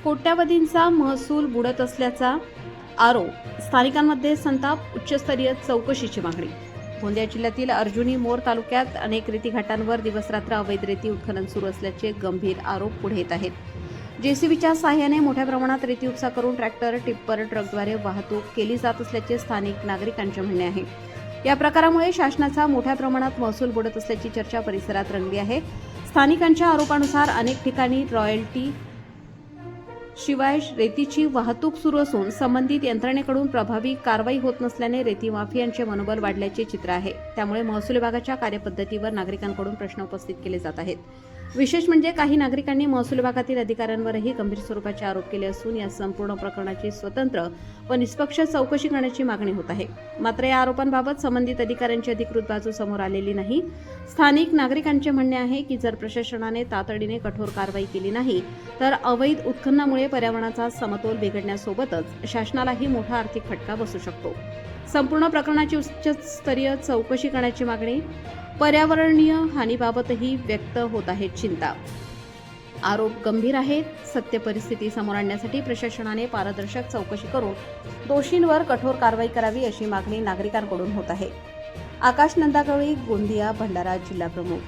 कोट्यावधींचा महसूल बुडत असल्याचा आरोप, स्थानिकांमध्ये संताप, उच्चस्तरीय चौकशीची मागणी. गोंदिया जिल्ह्यातील अर्जुनी मोर तालुक्यात अनेक रेतीघाटांवर दिवसरात्र अवैध रेती उत्खनन सुरू असल्याचे गंभीर आरोप पुढे येत आहेत. जेसीबीच्या साहाय्याने मोठ्या प्रमाणात रेती उपसा करून ट्रॅक्टर, टिप्पर, ट्रकद्वारे वाहतूक केली जात असल्याचे स्थानिक नागरिकांचे म्हणणे आहे. या प्रकारामुळे शासनाचा मोठ्या प्रमाणात महसूल बुडत असल्याची चर्चा परिसरात रंगली आहे. स्थानिकांच्या आरोपानुसार अनेक ठिकाणी रॉयल्टी शिवाय रेतीची वाहतूक सुरू असून संबंधित यंत्रणेकडून प्रभावी कारवाई होत नसल्याने रेती माफियांचे मनोबल वाढल्याचे चित्र आहे. त्यामुळे महसूल विभागाच्या कार्यपद्धतीवर नागरिकांकडून प्रश्न उपस्थित केले जात आहेत. विशेष म्हणजे काही नागरिकांनी महसूल विभागातील अधिकाऱ्यांवरही गंभीर स्वरूपाचे आरोप केले असून या संपूर्ण प्रकरणाची स्वतंत्र व निष्पक्ष चौकशी करण्याची मागणी होत आहे. मात्र या आरोपांबाबत संबंधित अधिकाऱ्यांची अधिकृत बाजू समोर आलेली नाही. स्थानिक नागरिकांचे म्हणणे आहे की जर प्रशासनाने तातडीने कठोर कारवाई केली नाही तर अवैध उत्खननामुळे पर्यावरणाचा समतोल बिघडण्यासोबतच शासनालाही मोठा आर्थिक फटका बसू शकतो. संपूर्ण प्रकरणाची उच्चस्तरीय चौकशी करण्याची मागणी. पर्यावरणीय हानीबाबतही व्यक्त होत आहे चिंता. आरोप गंभीर आहेत. सत्य परिस्थिती समोर आणण्यासाठी प्रशासनाने पारदर्शक चौकशी करून दोषींवर कठोर कारवाई करावी अशी मागणी नागरिकांकडून होत आहे. आकाश नंदागवळी, गोंदिया, भंडारा जिल्हा प्रमुख.